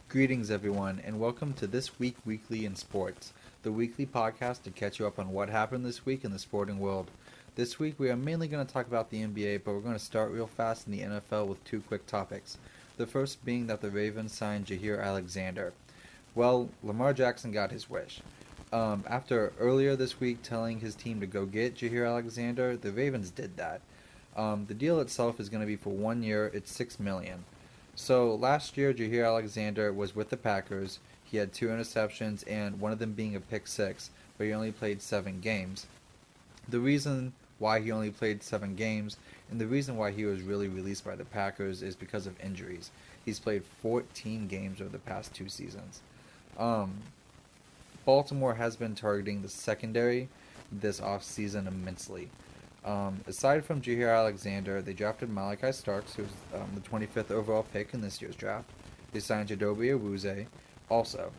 Greetings, everyone, and welcome to This Week Weekly in Sports, the weekly podcast to catch you up on what happened this week in the sporting world. This week, we are mainly going to talk about the NBA, but we're going to start real fast in the NFL with two quick topics. The first being that the Ravens signed Jair Alexander. Well, Lamar Jackson got his wish. After earlier this week telling his team to go get Jair Alexander, the Ravens did that. The deal itself is going to be for 1 year. It's $6 million. So last year, Jair Alexander was with the Packers. He had 2 interceptions and one of them being a pick six, but he only played 7 games. The reason why he only played 7 games and the reason why he was really released by the Packers is because of injuries. He's played 14 games over the past 2 seasons. Um, Baltimore has been targeting the secondary this offseason immensely. Aside from Jair Alexander, they drafted Malachi Starks, who's the 25th overall pick in this year's draft. They signed Jadobe Awuzie also.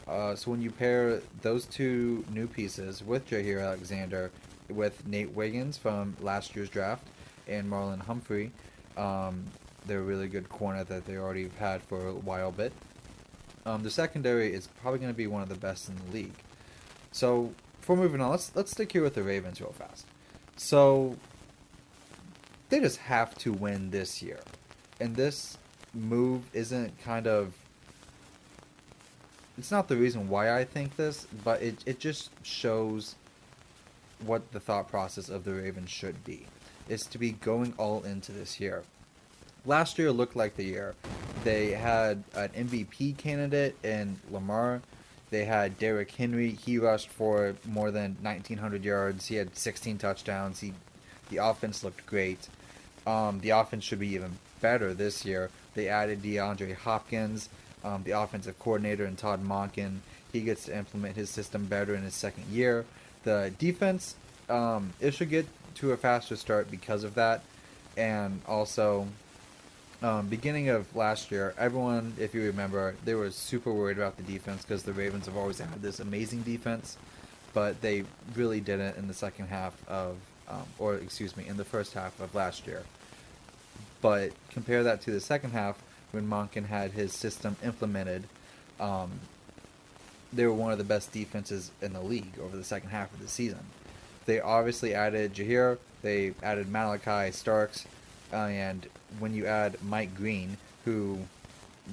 So when you pair those two new pieces with Jair Alexander, with Nate Wiggins from last year's draft and Marlon Humphrey, they're a really good corner that they already had for a while bit. The secondary is probably going to be one of the best in the league. So before moving on, let's stick here with the Ravens real fast. So they just have to win this year. And this move isn't it's not the reason why I think this, but it just shows what the thought process of the Ravens should be. Is to be going all into this year. Last year looked like the year. They had an MVP candidate in Lamar. They had Derrick Henry. He rushed for more than 1,900 yards. He had 16 touchdowns. The offense looked great. The offense should be even better this year. They added DeAndre Hopkins, the offensive coordinator, and Todd Monken. He gets to implement his system better in his second year. The defense, it should get to a faster start because of that. And also, beginning of last year, everyone, if you remember, they were super worried about the defense because the Ravens have always had this amazing defense, but they really didn't in the second half of, in the first half of last year. But compare that to the second half when Monken had his system implemented. They were one of the best defenses in the league over the second half of the season. They obviously added Jair, they added Malachi Starks, and when you add Mike Green, who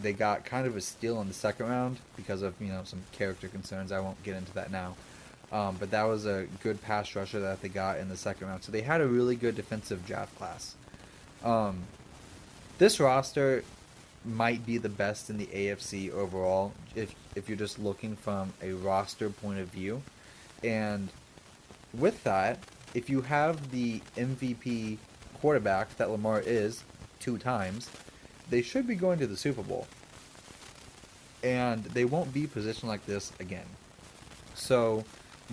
they got kind of a steal in the second round because of some character concerns. I won't get into that now. But that was a good pass rusher that they got in the second round. So they had a really good defensive draft class. This roster might be the best in the AFC overall if you're just looking from a roster point of view. And with that, if you have the MVP quarterback that Lamar is 2 times, they should be going to the Super Bowl. And they won't be positioned like this again. So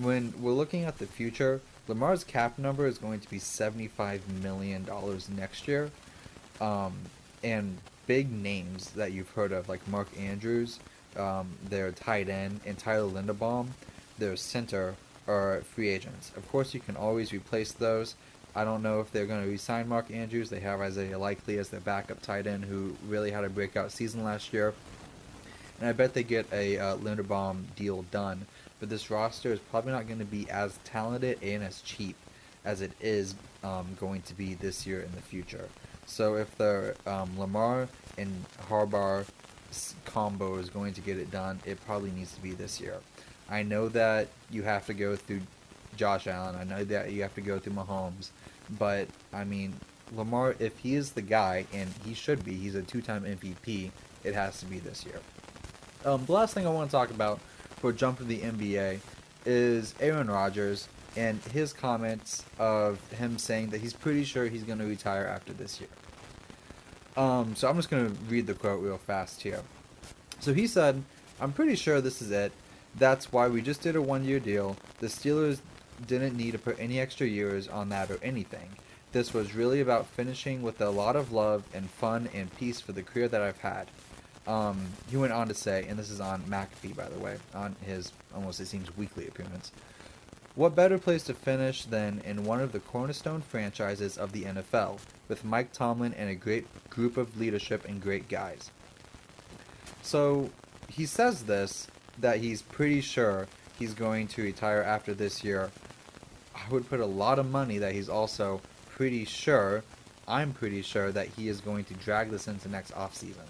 when we're looking at the future, Lamar's cap number is going to be $75 million next year. And big names that you've heard of, like Mark Andrews, their tight end, and Tyler Linderbaum, their center, are free agents. Of course, you can always replace those. I don't know if they're going to re-sign Mark Andrews. They have Isaiah Likely as their backup tight end, who really had a breakout season last year. And I bet they get a Linderbaum deal done. But this roster is probably not going to be as talented and as cheap as it is going to be this year in the future. So if the Lamar and Harbaugh combo is going to get it done, it probably needs to be this year. I know that you have to go through Josh Allen. I know that you have to go through Mahomes. But, I mean, Lamar, if he is the guy, and he should be, he's a 2-time MVP, it has to be this year. The last thing I want to talk about for jump to the NBA is Aaron Rodgers and his comments of him saying that he's pretty sure he's going to retire after this year. So I'm just going to read the quote real fast here. So he said, "I'm pretty sure this is it. That's why we just did a 1-year deal. The Steelers didn't need to put any extra years on that or anything. This was really about finishing with a lot of love and fun and peace for the career that I've had." He went on to say, and this is on McAfee, by the way, on his almost, it seems, weekly appearance, "What better place to finish than in one of the cornerstone franchises of the NFL, with Mike Tomlin and a great group of leadership and great guys." So he says this, that he's pretty sure he's going to retire after this year. I would put a lot of money that he's also pretty sure, I'm pretty sure that he is going to drag this into next offseason.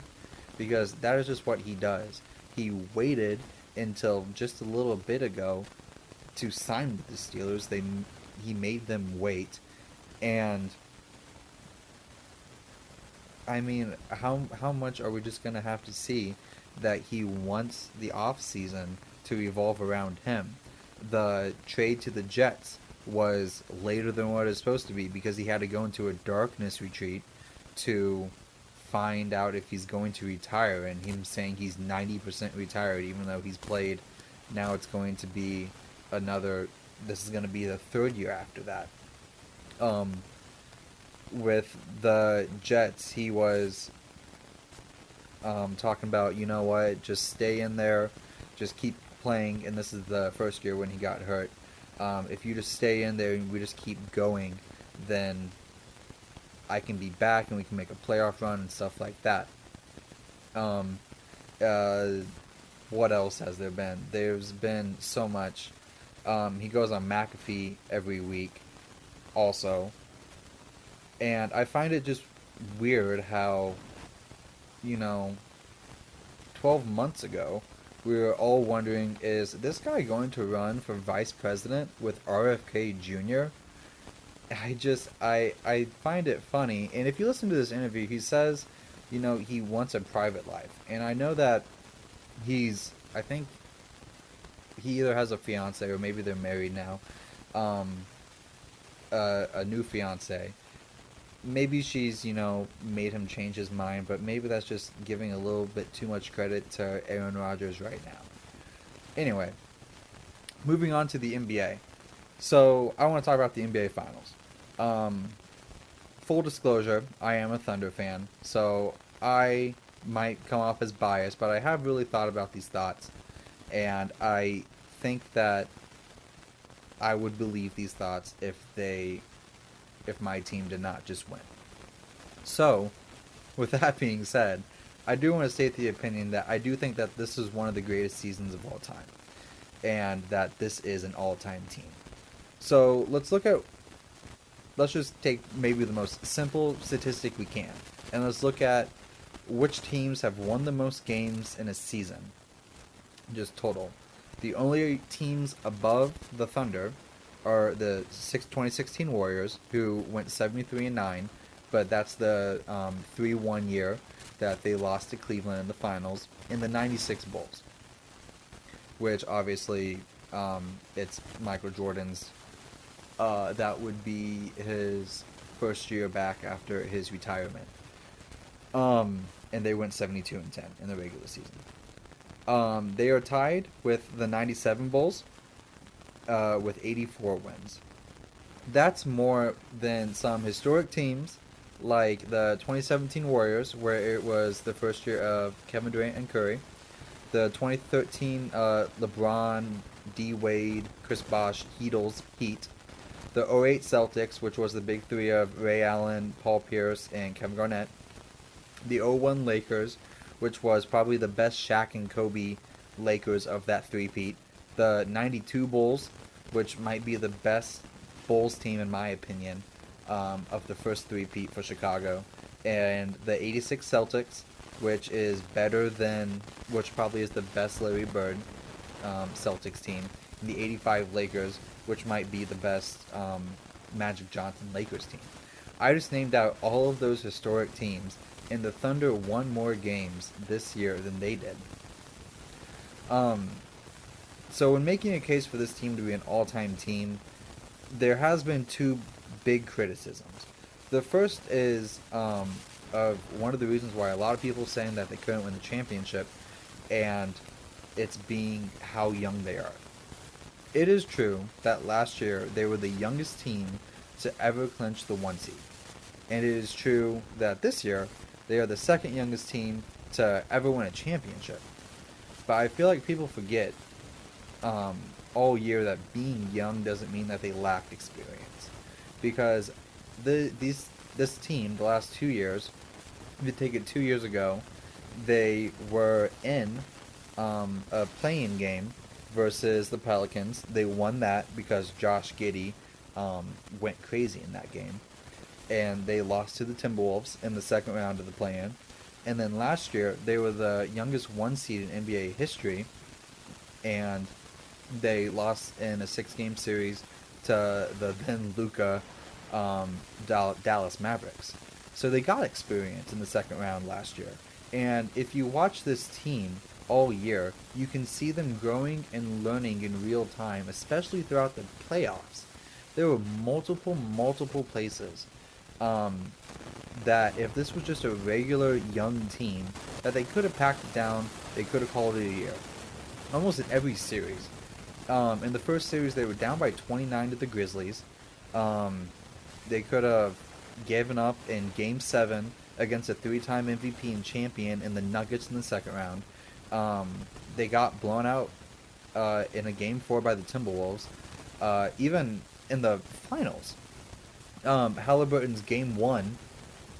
Because that is just what he does. He waited until just a little bit ago to sign with the Steelers. He made them wait, and I mean, how much are we just gonna have to see that he wants the off season to revolve around him? The trade to the Jets was later than what it was supposed to be because he had to go into a darkness retreat to find out if he's going to retire, and him saying he's 90% retired even though he's played. Now it's going to be another, this is going to be the third year after that. With the Jets, he was talking about, you know what, just stay in there, just keep playing, and this is the first year when he got hurt. If you just stay in there and we just keep going, then I can be back and we can make a playoff run and stuff like that. What else has there been? There's been so much. He goes on McAfee every week also. And I find it just weird how, 12 months ago, we were all wondering, is this guy going to run for vice president with RFK Jr.? I find it funny. And if you listen to this interview, he says, he wants a private life. And I know that I think he either has a fiance or maybe they're married now. A new fiance. Maybe she's, made him change his mind, but maybe that's just giving a little bit too much credit to Aaron Rodgers right now. Anyway, moving on to the NBA. So, I want to talk about the NBA Finals. Full disclosure, I am a Thunder fan, so I might come off as biased, but I have really thought about these thoughts, and I think that I would believe these thoughts if my team did not just win. So, with that being said, I do want to state the opinion that I do think that this is one of the greatest seasons of all time, and that this is an all-time team. So, let's just take maybe the most simple statistic we can, and let's look at which teams have won the most games in a season, just total. The only teams above the Thunder are the 2016 Warriors, who went 73-9, but that's the 3-1 year that they lost to Cleveland in the finals, in the 96 Bulls, which obviously it's Michael Jordan's, that would be his first year back after his retirement. And they went 72-10 in the regular season. They are tied with the 97 Bulls, with 84 wins. That's more than some historic teams like the 2017 Warriors, where it was the first year of Kevin Durant and Curry, the 2013 LeBron, D. Wade, Chris Bosh, Heat, the 08 Celtics, which was the big three of Ray Allen, Paul Pierce, and Kevin Garnett, the 01 Lakers, which was probably the best Shaq and Kobe Lakers of that three-peat, the 92 Bulls, which might be the best Bulls team in my opinion, of the first three-peat for Chicago, and the 86 Celtics, which probably is the best Larry Bird Celtics team, and the 85 Lakers, which might be the best Magic Johnson Lakers team. I just named out all of those historic teams, and the Thunder won more games this year than they did. So when making a case for this team to be an all-time team, there has been two big criticisms. The first is of one of the reasons why a lot of people are saying that they couldn't win the championship, and it's being how young they are. It is true that last year they were the youngest team to ever clinch the 1 seed. And it is true that this year they are the second youngest team to ever win a championship. But I feel like people forget all year that being young doesn't mean that they lack experience. Because this team, the last 2 years, if you take it 2 years ago, they were in a play-in game versus the Pelicans. They won that because Josh Giddey went crazy in that game. And they lost to the Timberwolves in the second round of the play-in. And then last year, they were the youngest one seed in NBA history, and they lost in a 6-game series to the then Luka Dallas Mavericks. So they got experience in the second round last year. And if you watch this team all year, you can see them growing and learning in real time, especially throughout the playoffs. There were multiple places that if this was just a regular young team, that they could have packed it down, they could have called it a year. Almost in every series. In the first series, they were down by 29 to the Grizzlies. They could have given up in Game 7 against a 3-time MVP and champion in the Nuggets in the second round. They got blown out in a Game 4 by the Timberwolves. Even in the finals, Haliburton's Game 1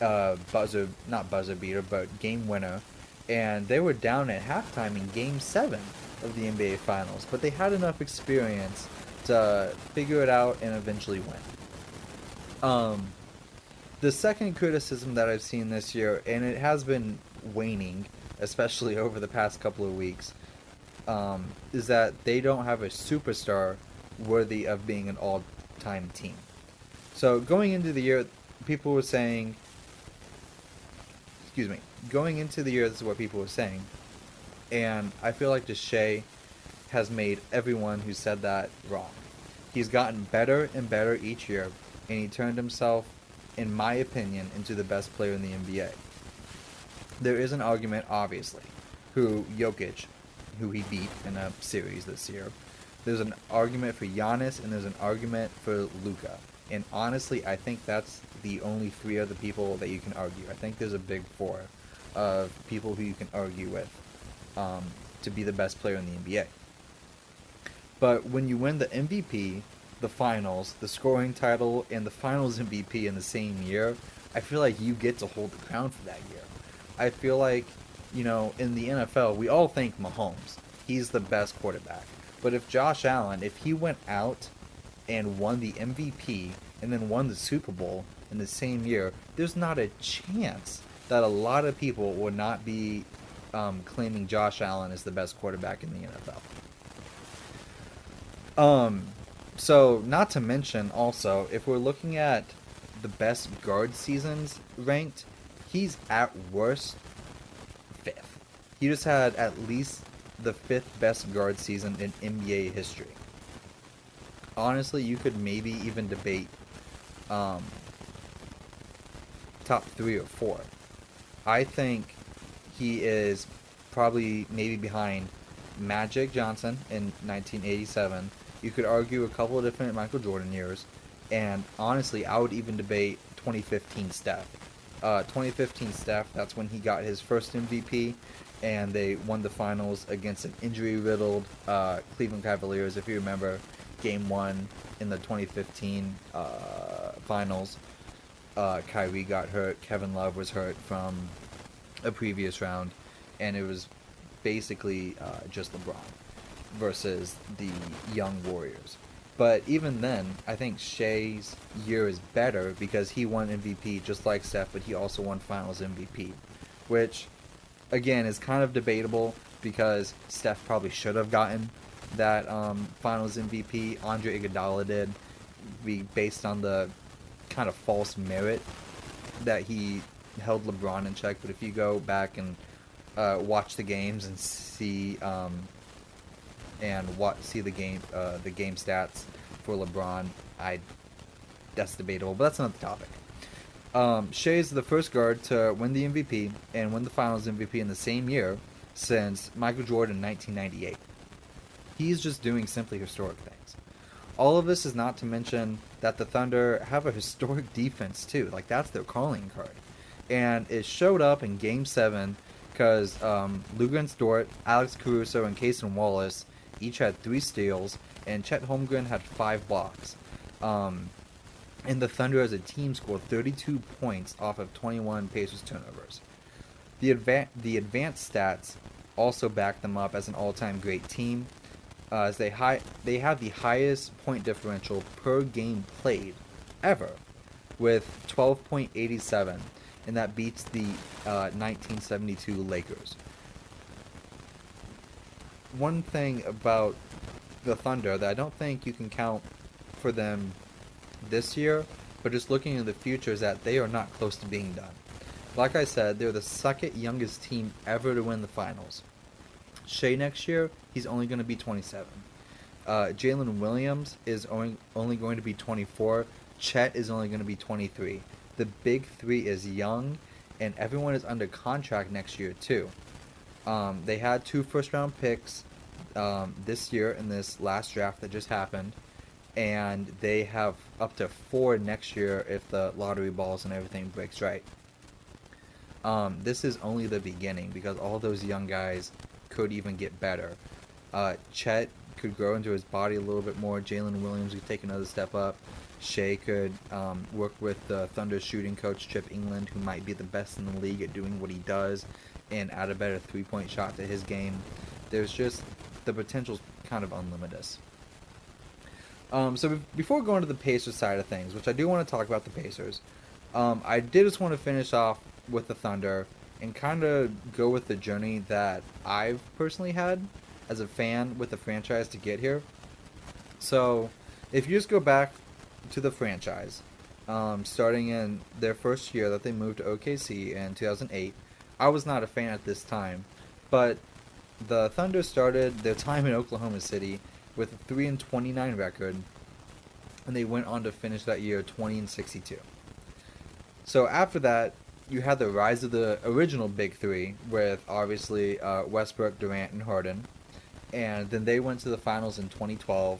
not buzzer beater, but game winner, and they were down at halftime in Game 7 of the NBA Finals, but they had enough experience to figure it out and eventually win. The second criticism that I've seen this year, and it has been waning, especially over the past couple of weeks, is that they don't have a superstar worthy of being an all-time team. So going into the year, people were saying, going into the year, this is what people were saying, and I feel like Shai has made everyone who said that wrong. He's gotten better and better each year, and he turned himself, in my opinion, into the best player in the NBA. There is an argument, obviously, who he beat in a series this year. There's an argument for Giannis, and there's an argument for Luka. And honestly, I think that's the only 3 other people that you can argue. I think there's a big 4 of people who you can argue with to be the best player in the NBA. But when you win the MVP, the finals, the scoring title, and the finals MVP in the same year, I feel like you get to hold the crown for that year. I feel like, in the NFL, we all think Mahomes. He's the best quarterback. But if Josh Allen, if he went out and won the MVP and then won the Super Bowl in the same year, there's not a chance that a lot of people will not be claiming Josh Allen as the best quarterback in the NFL. So not to mention also, if we're looking at the best guard seasons ranked, he's at worst 5th. He just had at least the 5th best guard season in NBA history. Honestly, you could maybe even debate top 3 or 4. I think he is probably maybe behind Magic Johnson in 1987. You could argue a couple of different Michael Jordan years. And honestly, I would even debate 2015 Steph. 2015 Steph, that's when he got his first MVP, and they won the finals against an injury-riddled Cleveland Cavaliers. If you remember, Game 1 in the 2015 finals, Kyrie got hurt, Kevin Love was hurt from a previous round, and it was basically just LeBron versus the young Warriors. But even then, I think Shai's year is better because he won MVP just like Steph, but he also won Finals MVP, which, again, is kind of debatable because Steph probably should have gotten that Finals MVP. Andre Iguodala did, based on the kind of false merit that he held LeBron in check. But if you go back and watch the games and see the game stats for LeBron, that's debatable, but that's another topic. Shai is the first guard to win the MVP and win the Finals MVP in the same year since Michael Jordan in 1998. He's just doing simply historic things. All of this is not to mention that the Thunder have a historic defense too. Like, that's their calling card. And it showed up in Game 7 because Lou Dort, Alex Caruso, and Cason Wallace each had 3 steals, and Chet Holmgren had 5 blocks. And the Thunder as a team scored 32 points off of 21 Pacers turnovers. The advanced stats also back them up as an all-time great team, as they have the highest point differential per game played ever, with 12.87, and that beats the 1972 Lakers. One thing about the Thunder that I don't think you can count for them this year, but just looking in the future, is that they are not close to being done. Like I said, they're the second youngest team ever to win the finals. Shea next year, he's only going to be 27. Jalen Williams is only going to be 24. Chet is only going to be 23. The big three is young, and everyone is under contract next year too. They had 2 first-round picks this year in this last draft that just happened, and they have up to 4 next year if the lottery balls and everything breaks right. This is only the beginning, because all those young guys could even get better. Chet could grow into his body a little bit more. Jalen Williams could take another step up. Shea could work with the Thunder shooting coach Chip England, who might be the best in the league at doing what he does, and add a better three-point shot to his game. There's just, the potential's kind of unlimited. So before going to the Pacers side of things, which I do want to talk about the Pacers, I did just want to finish off with the Thunder and kind of go with the journey that I've personally had as a fan with the franchise to get here. So if you just go back to the franchise, starting in their first year that they moved to OKC in 2008, I was not a fan at this time, but the Thunder started their time in Oklahoma City with a 3-29 record, and they went on to finish that year 20-62. So after that, you had the rise of the original Big Three with obviously Westbrook, Durant, and Harden, and then they went to the finals in 2012,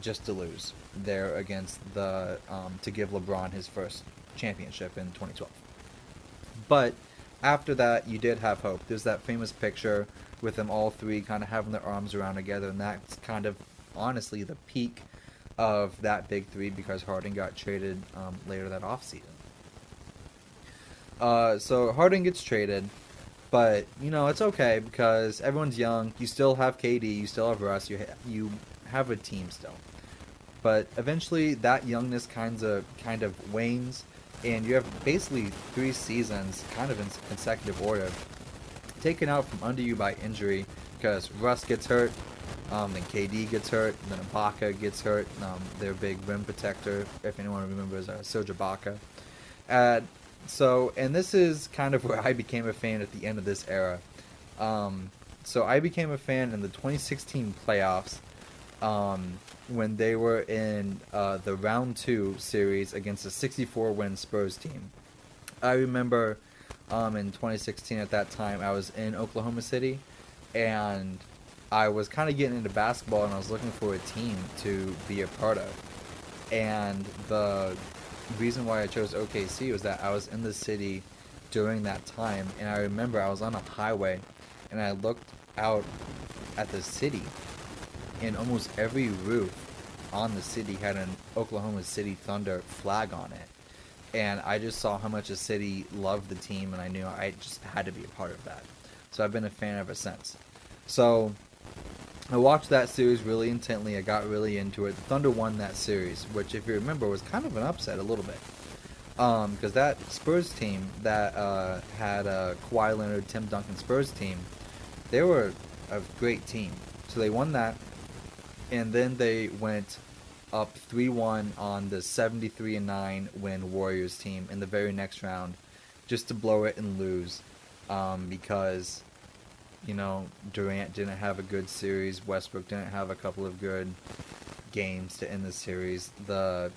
just to lose there against the to give LeBron his first championship in 2012. But after that, you did have hope. There's that famous picture with them all three kind of having their arms around together, and that's kind of honestly the peak of that Big Three, because Harden got traded later that offseason. So Harden gets traded, but you know it's okay because everyone's young. You still have KD, you still have Russ, you have a team still. But eventually that youngness kind of wanes, and you have basically 3 seasons kind of in consecutive order taken out from under you by injury, because Russ gets hurt, then KD gets hurt, and then Ibaka gets hurt, their big rim protector, if anyone remembers, Serge Ibaka. And this is kind of where I became a fan at the end of this era. So I became a fan in the 2016 playoffs, when they were in the round 2 series against a 64-win Spurs team. I remember in 2016 at that time I was in Oklahoma City, and I was kind of getting into basketball, and I was looking for a team to be a part of. And the reason why I chose OKC was that I was in the city during that time, and I remember I was on a highway, and I looked out at the city, and almost every roof on the city had an Oklahoma City Thunder flag on it. And I just saw how much the city loved the team, and I knew I just had to be a part of that. So I've been a fan ever since. So I watched that series really intently. I got really into it. The Thunder won that series, which, if you remember, was kind of an upset a little bit. Because that Spurs team that had Kawhi Leonard, Tim Duncan Spurs team, they were a great team. So they won that, and then they went up 3-1 on the 73-9 win Warriors team in the very next round, just to blow it and lose, because, you know, Durant didn't have a good series, Westbrook didn't have a couple of good games to end the series. The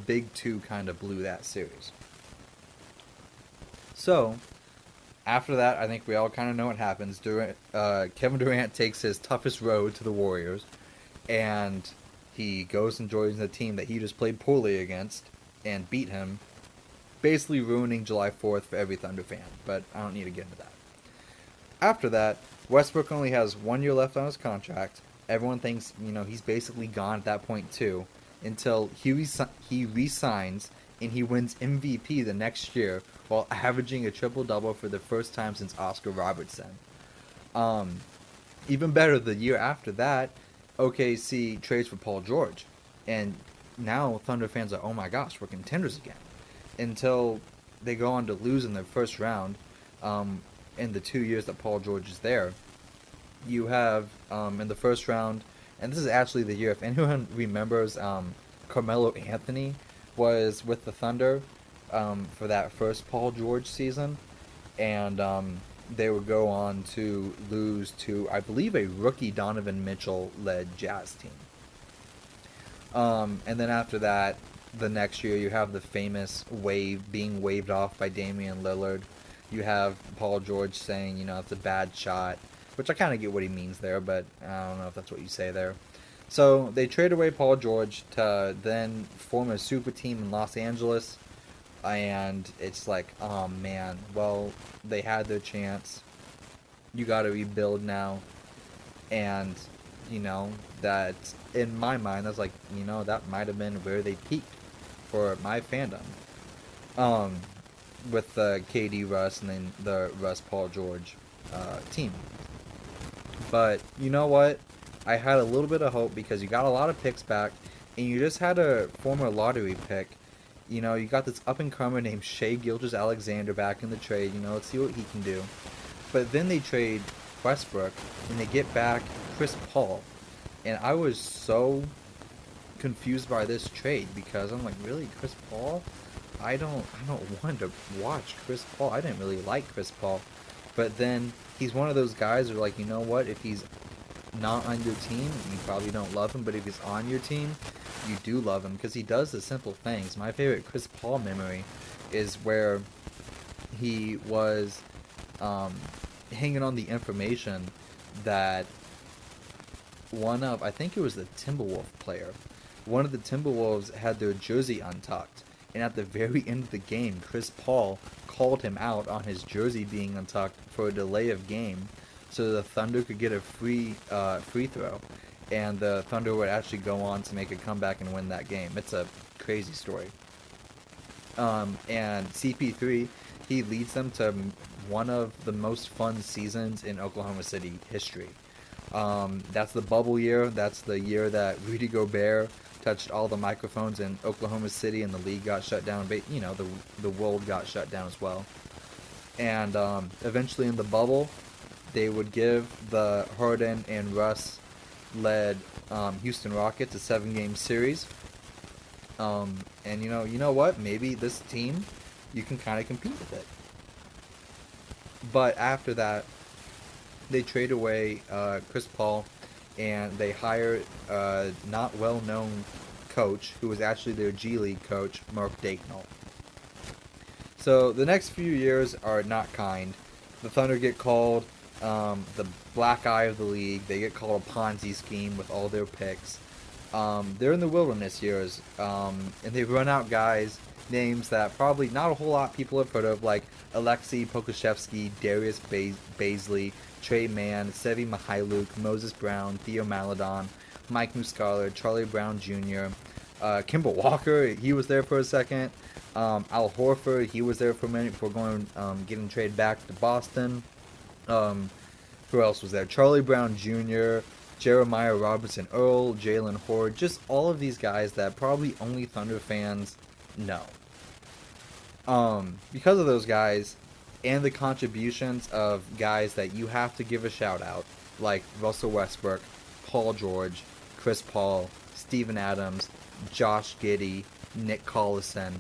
big two kind of blew that series. So after that, I think we all kind of know what happens. Kevin Durant takes his toughest road to the Warriors, and he goes and joins the team that he just played poorly against and beat him, basically ruining July 4th for every Thunder fan, but I don't need to get into that. After that, Westbrook only has 1 year left on his contract. Everyone thinks, you know, he's basically gone at that point too, until he re-signs and he wins MVP the next year while averaging a triple-double for the first time since Oscar Robertson. Um, Even better, the year after that, OKC trades for Paul George, and now Thunder fans are, oh my gosh, we're contenders again. Until they go on to lose in their first round, in the 2 years that Paul George is there. You have in the first round, and this is actually the year, if anyone remembers, Carmelo Anthony was with the Thunder for that first Paul George season, and they would go on to lose to, I believe, a rookie Donovan Mitchell-led Jazz team. And then after that, the next year, you have the famous wave being waved off by Damian Lillard. You have Paul George saying, it's a bad shot, which I kind of get what he means there, but I don't know if that's what you say there. So they trade away Paul George to then form a super team in Los Angeles, and it's like, oh man, well, they had their chance. You got to rebuild now, and that in my mind, that's like, that might have been where they peaked for my fandom. With the KD Russ and then the Russ Paul George team. But you know what? I had a little bit of hope because you got a lot of picks back, and you just had a former lottery pick. You got this up and comer named Shai Gilgeous-Alexander back in the trade. Let's see what he can do. But then they trade Westbrook, and they get back Chris Paul, and I was so confused by this trade because I'm like, really, Chris Paul? I don't want to watch Chris Paul. I didn't really like Chris Paul, but then he's one of those guys who are like, you know what? If he's not on your team, you probably don't love him. But if he's on your team, you do love him because he does the simple things. My favorite Chris Paul memory is where he was hanging on the information that I think it was the Timberwolf player. One of the Timberwolves had their jersey untucked. And at the very end of the game, Chris Paul called him out on his jersey being untucked for a delay of game so the Thunder could get a free throw. And the Thunder would actually go on to make a comeback and win that game. It's a crazy story. And CP3, he leads them to one of the most fun seasons in Oklahoma City history. That's the bubble year. That's the year that Rudy Gobert touched all the microphones in Oklahoma City and the league got shut down. But, the world got shut down as well. And eventually in the bubble, they would give the Harden and Russ led Houston Rockets a 7-game series. And you know what? Maybe this team, you can kind of compete with it. But after that, they trade away Chris Paul, and they hire a not well-known coach who was actually their G League coach, Mark Daigneault. So the next few years are not kind. The Thunder get called the black eye of the league. They get called a Ponzi scheme with all their picks. They're in the wilderness years, and they run out guys, names that probably not a whole lot of people have heard of, like Alexei Pokusevsky, Darius Baisley, Trey Mann, Sevi Mihailuk, Moses Brown, Theo Maledon, Mike Muscala, Charlie Brown Jr., Kemba Walker, he was there for a second, Al Horford, he was there for a minute before getting traded back to Boston. Who else was there? Charlie Brown Jr., Jeremiah Robertson Earl, Jalen Horde, just all of these guys that probably only Thunder fans know. Because of those guys and the contributions of guys that you have to give a shout out, like Russell Westbrook, Paul George, Chris Paul, Steven Adams, Josh Giddey, Nick Collison.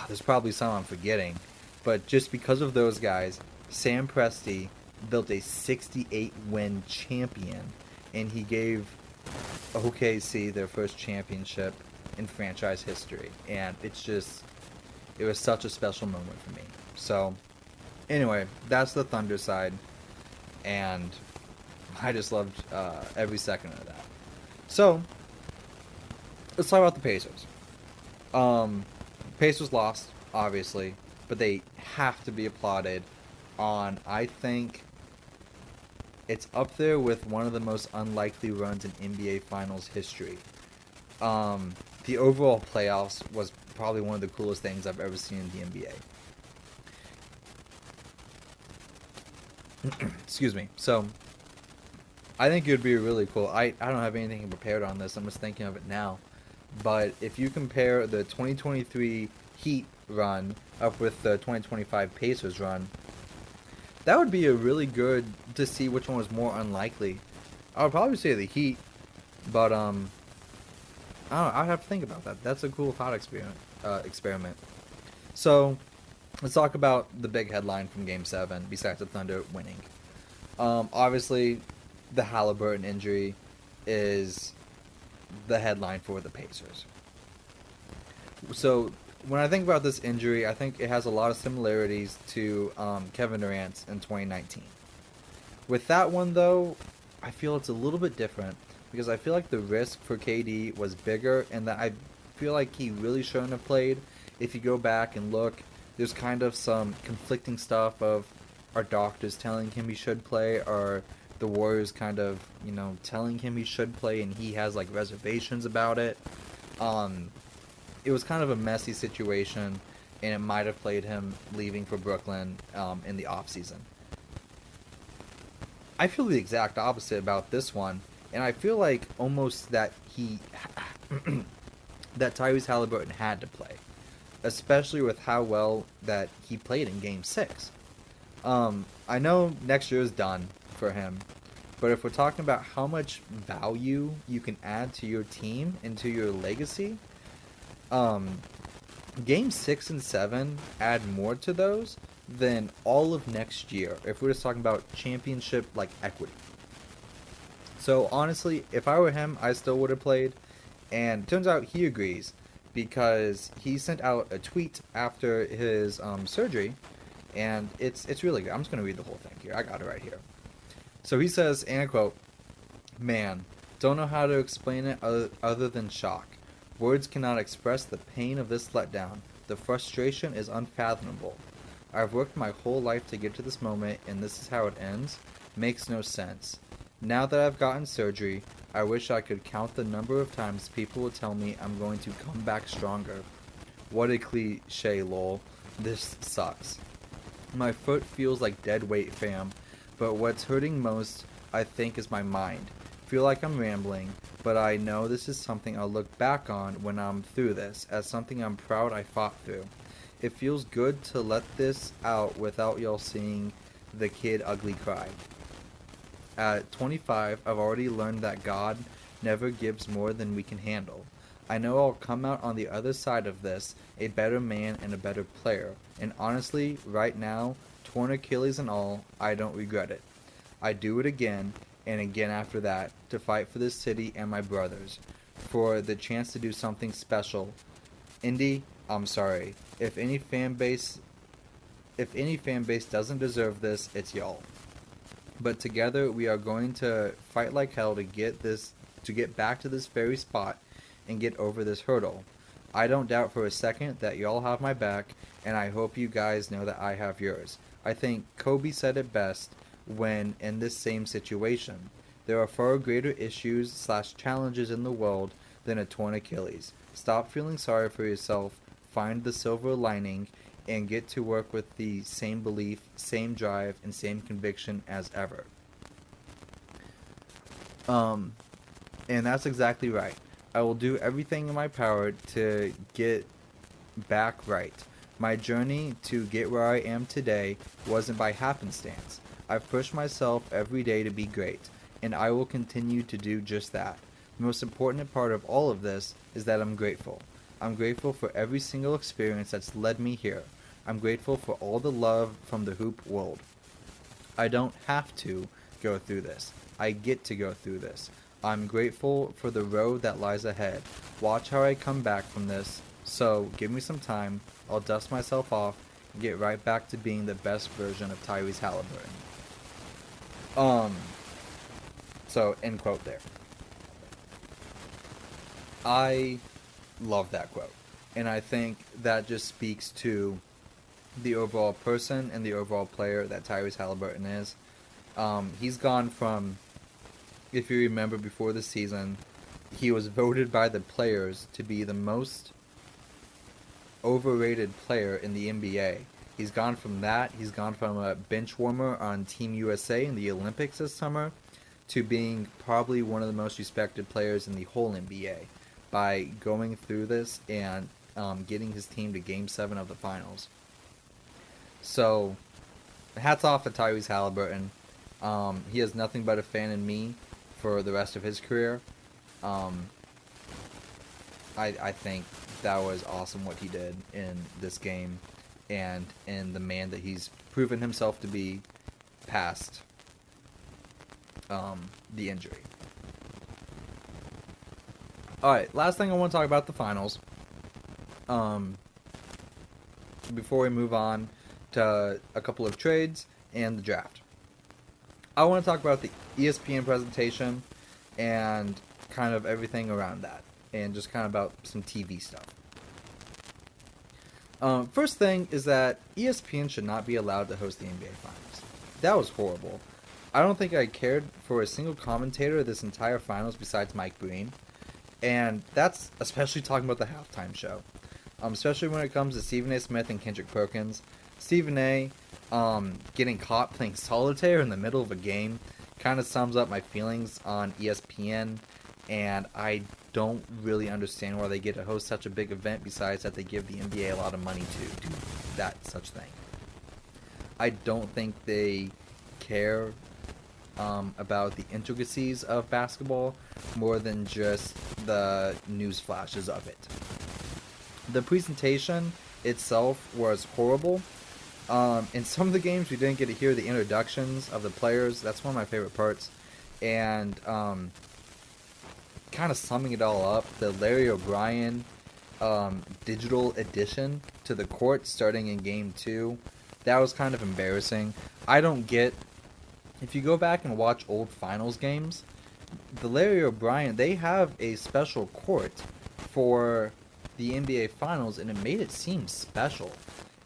There's probably some I'm forgetting, but just because of those guys, Sam Presti built a 68-win champion, and he gave OKC their first championship in franchise history, and it was such a special moment for me. So, anyway, that's the Thunder side, and I just loved every second of that. So, let's talk about the Pacers. Pacers lost, obviously, but they have to be applauded on, I think, it's up there with one of the most unlikely runs in NBA Finals history. The overall playoffs was probably one of the coolest things I've ever seen in the NBA. Excuse me. So I think it would be really cool. I don't have anything prepared on this. I'm just thinking of it now. But if you compare the 2023 Heat run up with the 2025 Pacers run, that would be a really good to see which one was more unlikely. I would probably say the Heat, but I don't know. I'd have to think about that. That's a cool thought experiment. So let's talk about the big headline from Game 7, besides the Thunder winning. Obviously, the Haliburton injury is the headline for the Pacers. So when I think about this injury, I think it has a lot of similarities to Kevin Durant's in 2019. With that one, though, I feel it's a little bit different because I feel like the risk for KD was bigger and that I feel like he really shouldn't have played. If you go back and look, there's kind of some conflicting stuff of our doctors telling him he should play, or the Warriors kind of, telling him he should play and he has like reservations about it. It was kind of a messy situation, and it might have played him leaving for Brooklyn in the offseason. I feel the exact opposite about this one, and I feel like almost that that Tyrese Haliburton had to play, especially with how well that he played in Game 6. I know next year is done for him, but if we're talking about how much value you can add to your team and to your legacy, Game 6 and 7 add more to those than all of next year, if we're just talking about championship like equity. So honestly, if I were him, I still would have played, and it turns out he agrees because he sent out a tweet after his surgery, and it's really good. I'm just going to read the whole thing here. I got it right here. So he says, and I quote, "Man, don't know how to explain it other than shock. Words cannot express the pain of this letdown. The frustration is unfathomable. I've worked my whole life to get to this moment, and this is how it ends? Makes no sense. Now that I've gotten surgery, I wish I could count the number of times people will tell me I'm going to come back stronger. What a cliche, lol. This sucks. My foot feels like dead weight, fam. But what's hurting most, I think, is my mind. Feel like I'm rambling, but I know this is something I'll look back on when I'm through this, as something I'm proud I fought through. It feels good to let this out without y'all seeing the kid ugly cry. At 25, I've already learned that God never gives more than we can handle. I know I'll come out on the other side of this a better man and a better player. And honestly, right now, torn Achilles and all, I don't regret it. I do it again and again after that to fight for this city and my brothers, for the chance to do something special. Indy, I'm sorry. If any fan base doesn't deserve this, it's y'all. But together we are going to fight like hell to get back to this very spot and get over this hurdle. I don't doubt for a second that y'all have my back, and I hope you guys know that I have yours. I think Kobe said it best when in this same situation. There are far greater issues / challenges in the world than a torn Achilles. Stop feeling sorry for yourself, find the silver lining, and get to work with the same belief, same drive, and same conviction as ever." And that's exactly right. I will do everything in my power to get back right. My journey to get where I am today wasn't by happenstance. I've pushed myself every day to be great, and I will continue to do just that. The most important part of all of this is that I'm grateful. I'm grateful for every single experience that's led me here. I'm grateful for all the love from the hoop world. I don't have to go through this. I get to go through this. I'm grateful for the road that lies ahead. Watch how I come back from this. So, give me some time. I'll dust myself off and get right back to being the best version of Tyrese Haliburton. So, end quote there. I love that quote. And I think that just speaks to the overall person and the overall player that Tyrese Haliburton is. He's gone from, if you remember before the season, he was voted by the players to be the most overrated player in the NBA. He's gone from that. He's gone from a bench warmer on Team USA in the Olympics this summer to being probably one of the most respected players in the whole NBA by going through this and getting his team to Game 7 of the finals. So, hats off to Tyrese Haliburton. He has nothing but a fan in me for the rest of his career. I think that was awesome what he did in this game and in the man that he's proven himself to be past the injury. Alright, last thing I want to talk about the finals. Before we move on to a couple of trades and the draft. I want to talk about the ESPN presentation and kind of everything around that. And just kind of about some TV stuff. First thing is that ESPN should not be allowed to host the NBA Finals. That was horrible. I don't think I cared for a single commentator this entire finals besides Mike Breen. And that's especially talking about the halftime show. Especially when it comes to Stephen A. Smith and Kendrick Perkins. Stephen A. Getting caught playing solitaire in the middle of a game kind of sums up my feelings on ESPN. And I don't really understand why they get to host such a big event besides that they give the NBA a lot of money to do that such thing. I don't think they care about the intricacies of basketball more than just the news flashes of it. The presentation itself was horrible. In some of the games we didn't get to hear the introductions of the players. That's one of my favorite parts. And kind of summing it all up, the Larry O'Brien digital addition to the court starting in Game 2, that was kind of embarrassing. I don't get, if you go back and watch old finals games, the Larry O'Brien, they have a special court for the NBA Finals, and it made it seem special.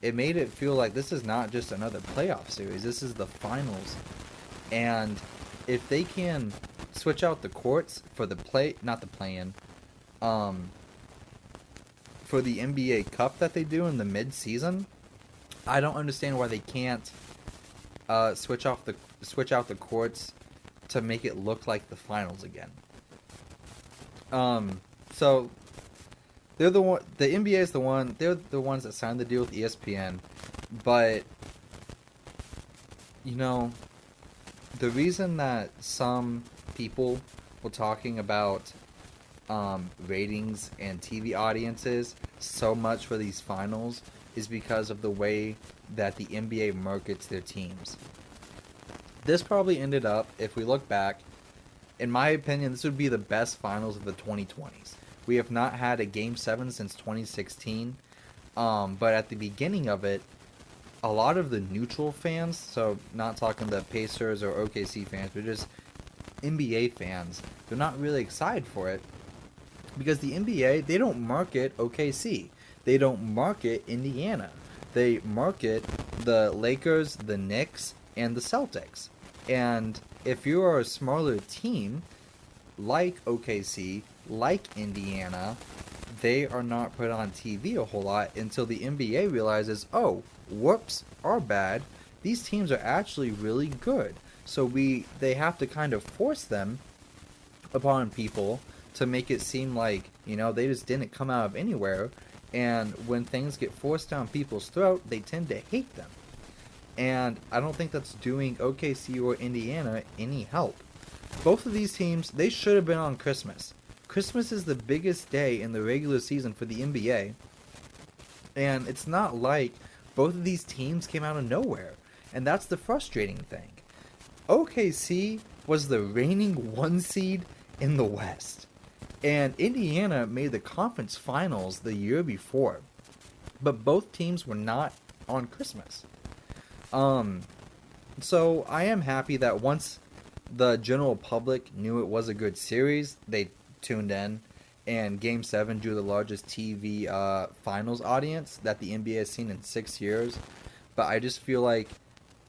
It made it feel like this is not just another playoff series, this is the finals. And if they can switch out the courts for the play-in, for the NBA Cup that they do in the mid-season, I don't understand why they can't switch out the courts to make it look like the finals again. So they're the NBA is the one. They're the ones that signed the deal with ESPN, but you know, the reason that some people were talking about ratings and TV audiences so much for these finals is because of the way that the NBA markets their teams. This probably ended up, if we look back, in my opinion, this would be the best finals of the 2020s. We have not had a Game 7 since 2016, but at the beginning of it, a lot of the neutral fans, so not talking the Pacers or OKC fans, but just NBA fans, they're not really excited for it because the NBA, they don't market OKC. They don't market Indiana. They market the Lakers, the Knicks, and the Celtics. And if you are a smaller team, like OKC, like Indiana, they are not put on TV a whole lot until the NBA realizes, oh, whoops, our bad. These teams are actually really good. So they have to kind of force them upon people to make it seem like, you know, they just didn't come out of anywhere. And when things get forced down people's throat, they tend to hate them. And I don't think that's doing OKC or Indiana any help. Both of these teams, they should have been on Christmas. Christmas is the biggest day in the regular season for the NBA. And it's not like both of these teams came out of nowhere. And that's the frustrating thing. OKC was the reigning 1 seed in the West. And Indiana made the conference finals the year before. But both teams were not on Christmas. So I am happy that once the general public knew it was a good series, they tuned in, and Game 7 drew the largest TV finals audience that the NBA has seen in 6 years. But I just feel like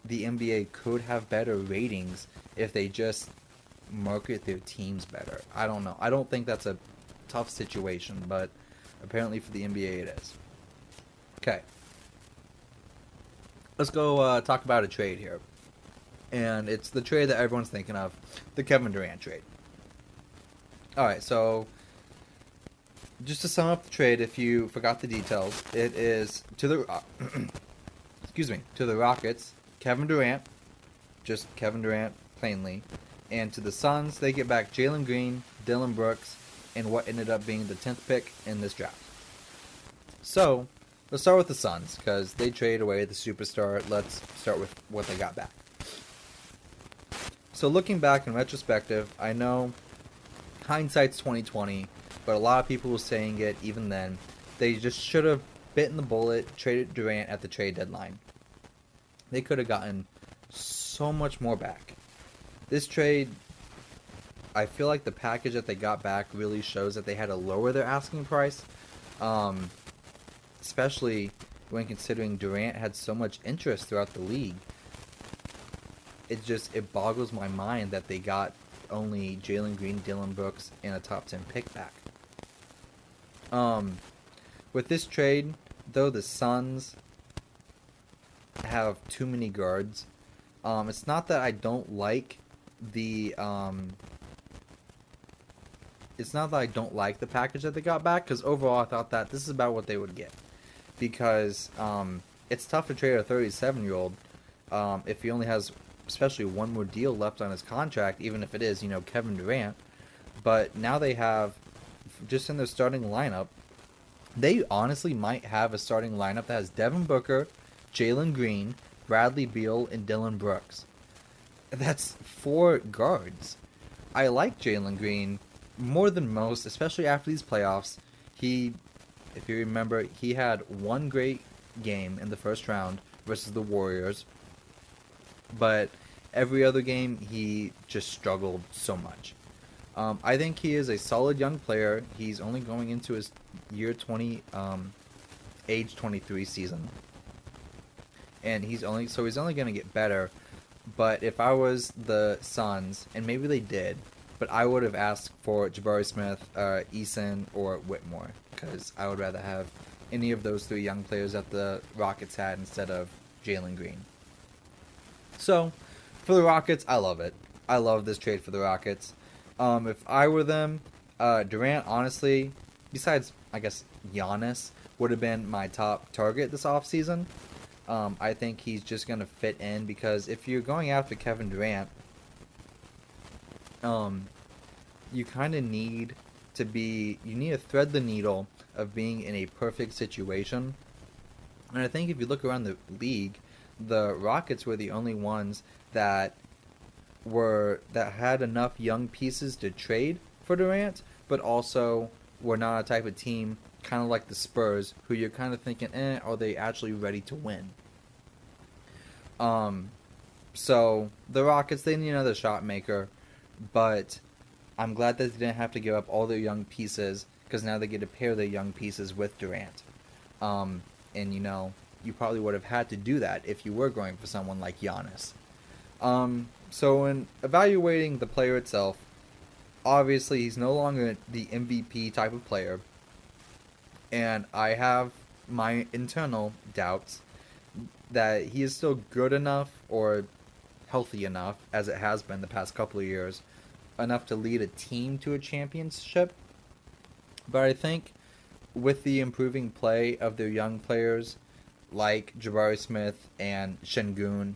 the NBA could have better ratings if they just market their teams better. I don't know. I don't think that's a tough situation, but apparently for the NBA it is. Okay, let's go talk about a trade here. And it's the trade that everyone's thinking of, the Kevin Durant trade. Alright, so just to sum up the trade, if you forgot the details, it is to the excuse me, to the Rockets, Kevin Durant, just Kevin Durant plainly, and to the Suns, they get back Jalen Green, Dylan Brooks, and what ended up being the 10th pick in this draft. So, let's start with the Suns, because they traded away the superstar. Let's start with what they got back. So looking back in retrospective, I know hindsight's 2020, but a lot of people were saying it even then. They just should have bitten the bullet, traded Durant at the trade deadline. They could have gotten so much more back. This trade, I feel like the package that they got back really shows that they had to lower their asking price, especially when considering Durant had so much interest throughout the league. It boggles my mind that they got only Jalen Green, Dylan Brooks, and a top 10 pick back. With this trade, though, the Suns have too many guards. It's not that I don't like the package that they got back, because overall I thought that this is about what they would get. Because it's tough to trade a 37-year-old if he only has especially one more deal left on his contract, even if it is, Kevin Durant. But now they have, just in their starting lineup, they honestly might have a starting lineup that has Devin Booker, Jalen Green, Bradley Beal, and Dylan Brooks. That's 4 guards. I like Jalen Green more than most, especially after these playoffs. If you remember, he had one great game in the first round versus the Warriors. But every other game, he just struggled so much. I think he is a solid young player. He's only going into his year 20, age 23 season. And he's only going to get better. But if I was the Suns, and maybe they did, but I would have asked for Jabari Smith, Eason, or Whitmore. Because I would rather have any of those 3 young players that the Rockets had instead of Jalen Green. So, for the Rockets, I love it. I love this trade for the Rockets. If I were them, Durant, honestly, besides, I guess, Giannis, would have been my top target this offseason. I think he's just going to fit in, because if you're going after Kevin Durant, you kind of need to thread the needle of being in a perfect situation. And I think if you look around the league, the Rockets were the only ones that had enough young pieces to trade for Durant, but also were not a type of team, kind of like the Spurs, who you're kind of thinking, are they actually ready to win? So the Rockets, they need another shot maker, but I'm glad that they didn't have to give up all their young pieces, because now they get to pair their young pieces with Durant. And you probably would have had to do that if you were going for someone like Giannis. So in evaluating the player itself, obviously he's no longer the MVP type of player, and I have my internal doubts that he is still good enough or healthy enough, as it has been the past couple of years, enough to lead a team to a championship. But I think with the improving play of their young players like Jabari Smith and Şengün,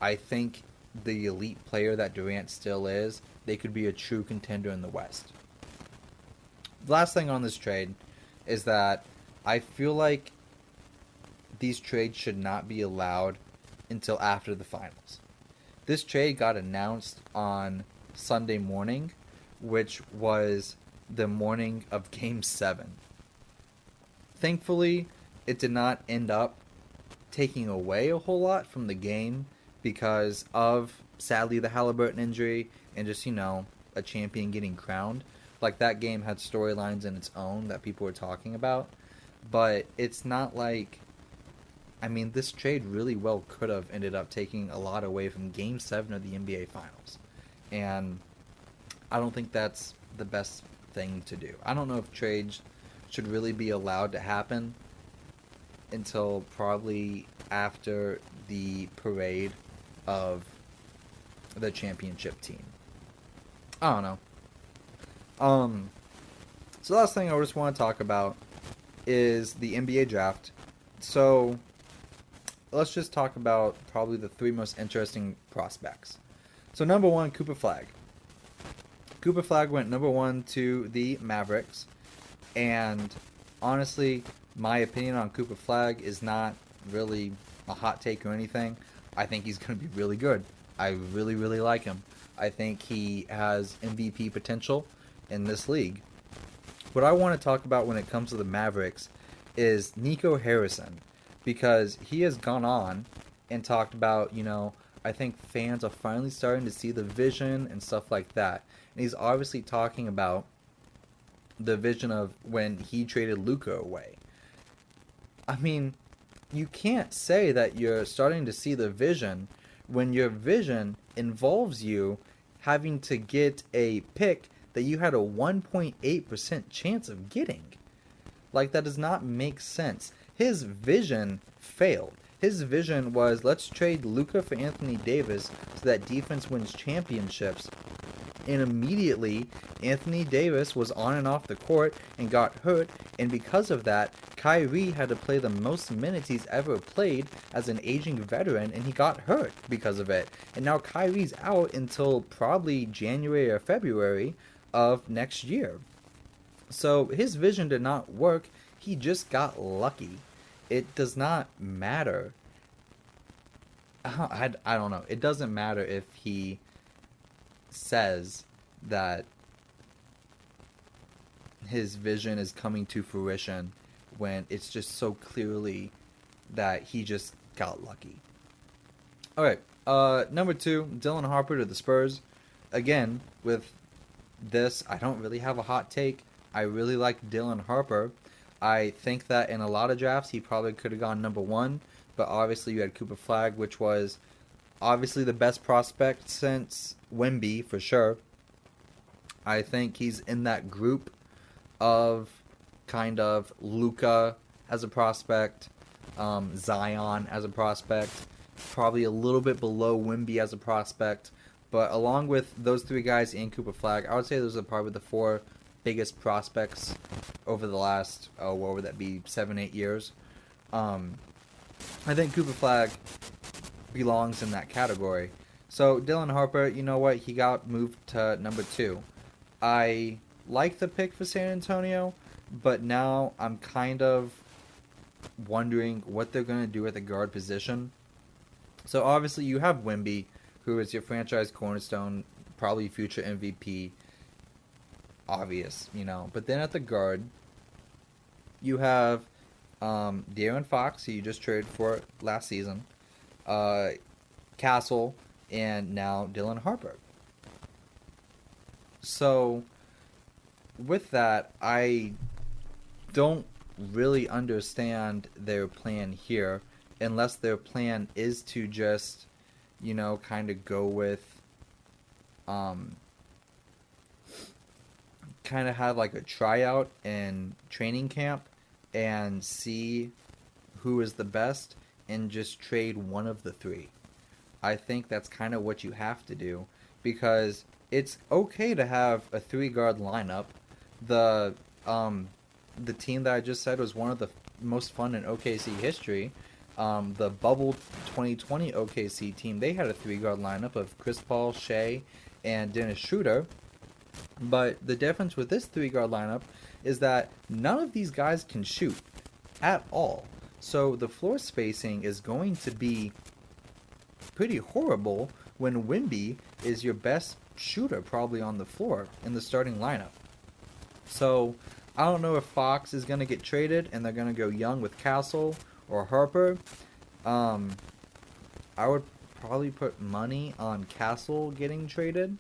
I think the elite player that Durant still is, they could be a true contender in the West. The last thing on this trade is that I feel like these trades should not be allowed until after the finals. This trade got announced on Sunday morning, which was the morning of Game 7. Thankfully, it did not end up taking away a whole lot from the game because of, sadly, the Haliburton injury and just, a champion getting crowned. Like, that game had storylines in its own that people were talking about. But it's not like... this trade really well could have ended up taking a lot away from Game 7 of the NBA Finals. And I don't think that's the best thing to do. I don't know if trades should really be allowed to happen until probably after the parade of the championship team. I don't know. Um, so the last thing I just want to talk about is the NBA draft. So let's just talk about probably the three most interesting prospects. So number one, Cooper Flag. Cooper Flag went number one to the Mavericks, and honestly, my opinion on Cooper Flag is not really a hot take or anything. I think he's going to be really good. I really, really like him. I think he has MVP potential in this league. What I want to talk about when it comes to the Mavericks is Nico Harrison, because he has gone on and talked about, I think fans are finally starting to see the vision and stuff like that. And he's obviously talking about the vision of when he traded Luka away. I mean, you can't say that you're starting to see the vision when your vision involves you having to get a pick that you had a 1.8% chance of getting. Like, that does not make sense. His vision failed. His vision was, let's trade Luka for Anthony Davis so that defense wins championships. And immediately, Anthony Davis was on and off the court and got hurt, and because of that, Kyrie had to play the most minutes he's ever played as an aging veteran, and he got hurt because of it. And now Kyrie's out until probably January or February of next year. So his vision did not work. He just got lucky. It does not matter. I don't know. It doesn't matter if he says that his vision is coming to fruition when it's just so clearly that he just got lucky. Alright, number two, Dylan Harper to the Spurs. Again, with this, I don't really have a hot take. I really like Dylan Harper. I think that in a lot of drafts, he probably could have gone number one, but obviously you had Cooper Flag, which was obviously the best prospect since Wemby, for sure. I think he's in that group of kind of Luka as a prospect, Zion as a prospect, probably a little bit below Wemby as a prospect, but along with those three guys and Cooper Flag, I would say those are probably the four biggest prospects over the last, what would that be, 7-8 years. I think Cooper Flag belongs in that category. So Dylan Harper, you know what? He got moved to number two. I like the pick for San Antonio, but now I'm kind of wondering what they're going to do at the guard position. So obviously you have Wemby, who is your franchise cornerstone, probably future MVP. Obvious, But then at the guard, you have De'Aaron Fox, who you just traded for last season, Castle, and now Dylan Harper. So, with that, I don't really understand their plan here, unless their plan is to just, kind of go with, kind of have like a tryout and training camp and see who is the best and just trade one of the three. I think that's kind of what you have to do, because it's okay to have a three-guard lineup. The team that I just said was one of the most fun in OKC history. The Bubble 2020 OKC team, they had a three-guard lineup of Chris Paul, Shea, and Dennis Schroeder. But the difference with this three-guard lineup is that none of these guys can shoot at all. So the floor spacing is going to be pretty horrible when Wemby is your best shooter probably on the floor in the starting lineup. So I don't know if Fox is going to get traded and they're going to go young with Castle or Harper. I would probably put money on Castle getting traded.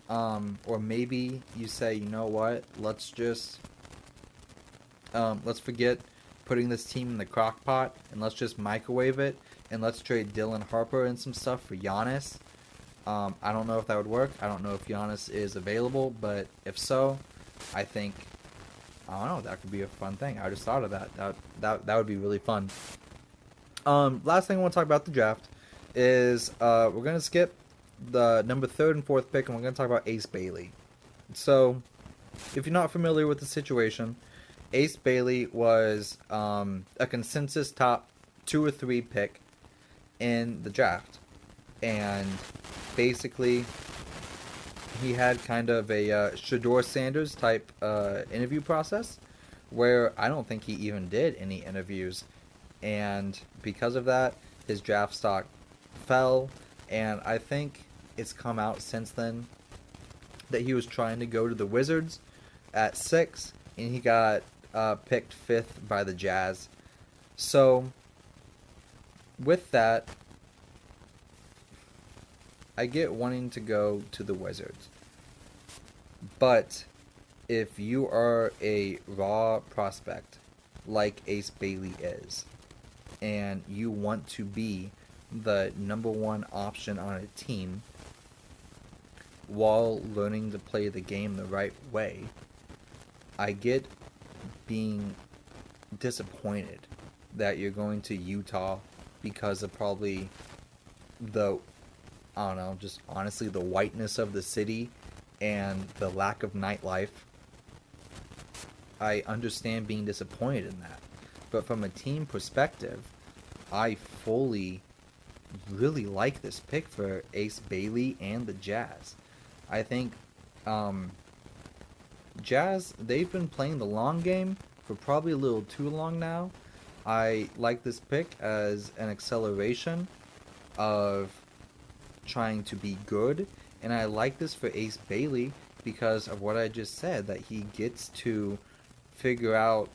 Or maybe you say, you know what, let's forget putting this team in the crock pot and let's just microwave it and let's trade Dylan Harper and some stuff for Giannis. I don't know if that would work. I don't know if Giannis is available, but if so, I think I don't know. That could be a fun thing. I just thought of that. That would be really fun. Last thing I want to talk about the draft is we're gonna skip the number third and fourth pick, and we're gonna talk about Ace Bailey. So, if you're not familiar with the situation, Ace Bailey was a consensus top 2 or 3 pick in the draft, and basically he had kind of a Shador Sanders type interview process where I don't think he even did any interviews, and because of that, his draft stock fell, and I think it's come out since then that he was trying to go to the Wizards at 6, and he got picked 5th by the Jazz. So, with that, I get wanting to go to the Wizards. But if you are a raw prospect like Ace Bailey is, and you want to be the number one option on a team while learning to play the game the right way, I get being disappointed that you're going to Utah because of probably the, I don't know, just honestly the whiteness of the city and the lack of nightlife. I understand being disappointed in that. But from a team perspective, I fully really like this pick for Ace Bailey and the Jazz. I think Jazz, they've been playing the long game for probably a little too long now. I like this pick as an acceleration of trying to be good, and I like this for Ace Bailey because of what I just said, that he gets to figure out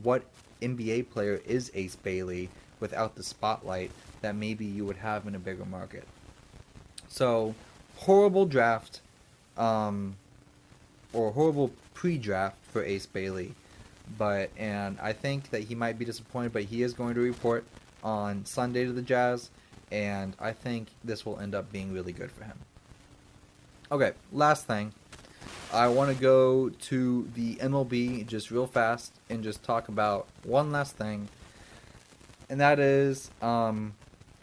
what NBA player is Ace Bailey without the spotlight that maybe you would have in a bigger market. So, horrible draft, or horrible pre-draft for Ace Bailey, and I think that he might be disappointed, but he is going to report on Sunday to the Jazz, and I think this will end up being really good for him. Okay, last thing. I want to go to the MLB just real fast and just talk about one last thing, and that is a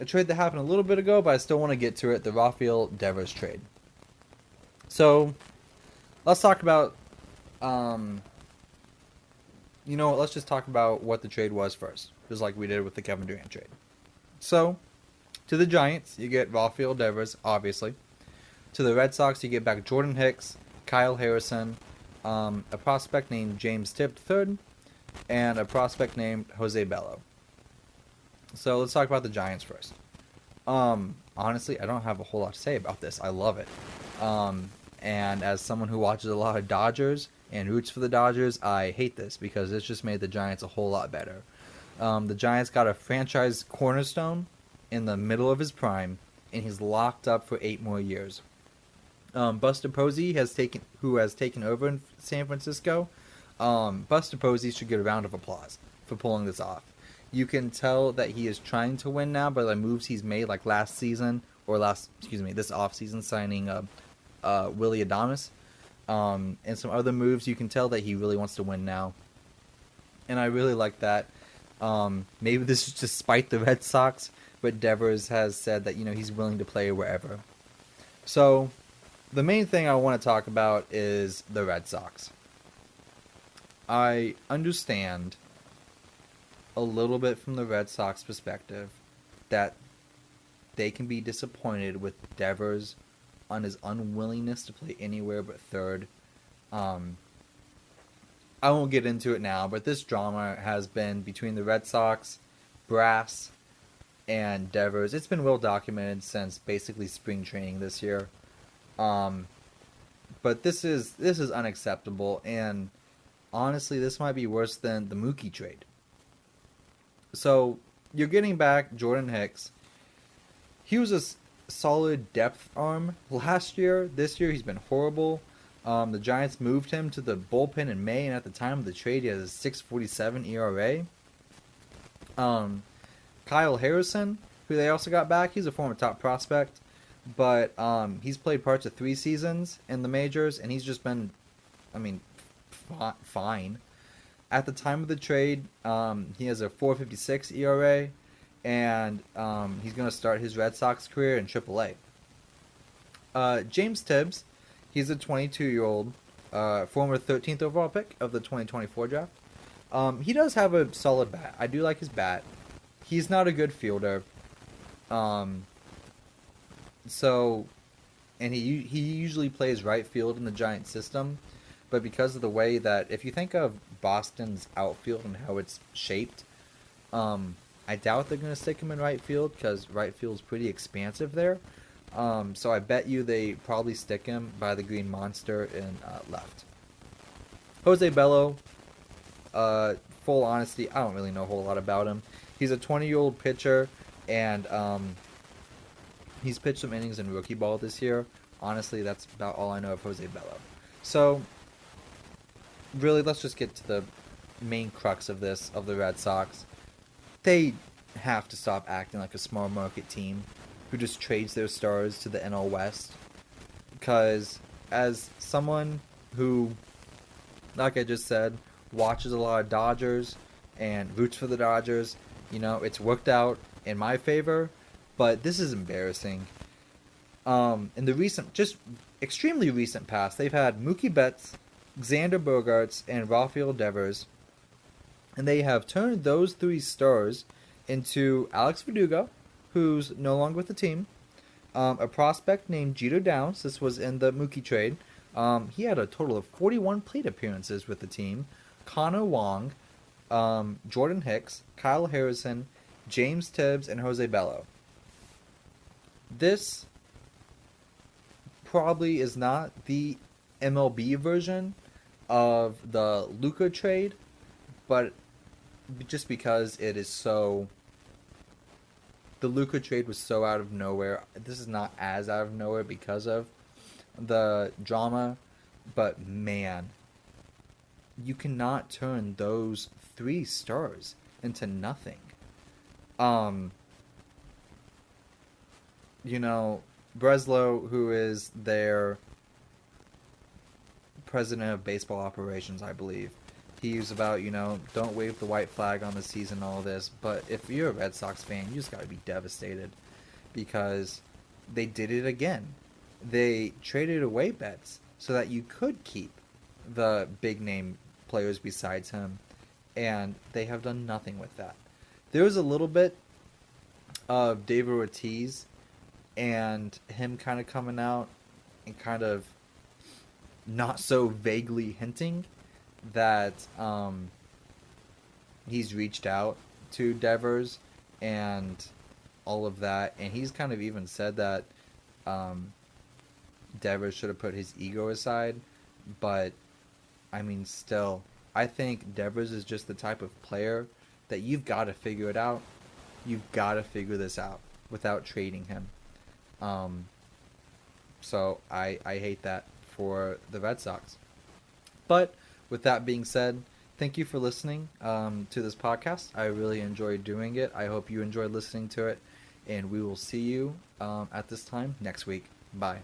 trade that happened a little bit ago, but I still want to get to it, the Rafael Devers trade. So, let's talk about, let's just talk about what the trade was first, just like we did with the Kevin Durant trade. So, to the Giants, you get Rafael Devers, obviously. To the Red Sox, you get back Jordan Hicks, Kyle Harrison, a prospect named James Tipp III, and a prospect named Jose Bello. So let's talk about the Giants first. Honestly, I don't have a whole lot to say about this. I love it. And as someone who watches a lot of Dodgers and roots for the Dodgers, I hate this because it's just made the Giants a whole lot better. The Giants got a franchise cornerstone in the middle of his prime, and he's locked up for 8 more years. Buster Posey who has taken over in San Francisco. Buster Posey should get a round of applause for pulling this off. You can tell that he is trying to win now by the moves he's made, like this offseason, signing Willie Adames, and some other moves. You can tell that he really wants to win now, and I really like that. Maybe this is just spite the Red Sox, but Devers has said that he's willing to play wherever. So, the main thing I want to talk about is the Red Sox. I understand a little bit from the Red Sox perspective that they can be disappointed with Devers on his unwillingness to play anywhere but third. I won't get into it now, but this drama has been between the Red Sox, brass, and Devers. It's been well documented since basically spring training this year. But this is unacceptable, and honestly, this might be worse than the Mookie trade. So, you're getting back Jordan Hicks. He was a solid depth arm last year. This year, he's been horrible. The Giants moved him to the bullpen in May, and at the time of the trade, he has a 6.47 ERA. Kyle Harrison, who they also got back, he's a former top prospect, but he's played parts of 3 seasons in the majors, and he's just been, fine. At the time of the trade, he has a 4.56 ERA, and he's going to start his Red Sox career in AAA. James Tibbs, he's a 22-year-old, former 13th overall pick of the 2024 draft. He does have a solid bat. I do like his bat. He's not a good fielder. So, and he usually plays right field in the Giant system, but because of the way that, if you think of Boston's outfield and how it's shaped, I doubt they're going to stick him in right field because right field's pretty expansive there. So I bet you they probably stick him by the Green Monster in left. Jose Bello, full honesty, I don't really know a whole lot about him. He's a 20-year-old pitcher, and he's pitched some innings in rookie ball this year. Honestly, that's about all I know of Jose Bello. So, really, let's just get to the main crux of this, of the Red Sox. They have to stop acting like a small market team who just trades their stars to the NL West. Because as someone who, like I just said, watches a lot of Dodgers and roots for the Dodgers, you know, it's worked out in my favor, but this is embarrassing. In the recent, just extremely recent past, they've had Mookie Betts, Xander Bogaerts, and Rafael Devers, and they have turned those three stars into Alex Verdugo, who's no longer with the team, a prospect named Jeter Downs. This was in the Mookie trade. He had a total of 41 plate appearances with the team. Connor Wong, Jordan Hicks, Kyle Harrison, James Tibbs, and Jose Bello. This probably is not the MLB version of the Luka trade, but just because it is so... The Luka trade was so out of nowhere. This is not as out of nowhere because of the drama, but man, you cannot turn those three stars into nothing. You know, Breslow, who is their president of baseball operations, I believe, he's about, you know, don't wave the white flag on the season, all this. But if you're a Red Sox fan, you just got to be devastated because they did it again. They traded away Betts so that you could keep the big name players besides him, and they have done nothing with that. There was a little bit of David Ortiz and him kind of coming out and kind of not so vaguely hinting that he's reached out to Devers and all of that, and he's kind of even said that Devers should have put his ego aside, but I mean, still, I think Devers is just the type of player that you've got to figure it out. You've got to figure this out without trading him. So I hate that for the Red Sox. But with that being said, thank you for listening to this podcast. I really enjoyed doing it. I hope you enjoyed listening to it. And we will see you at this time next week. Bye.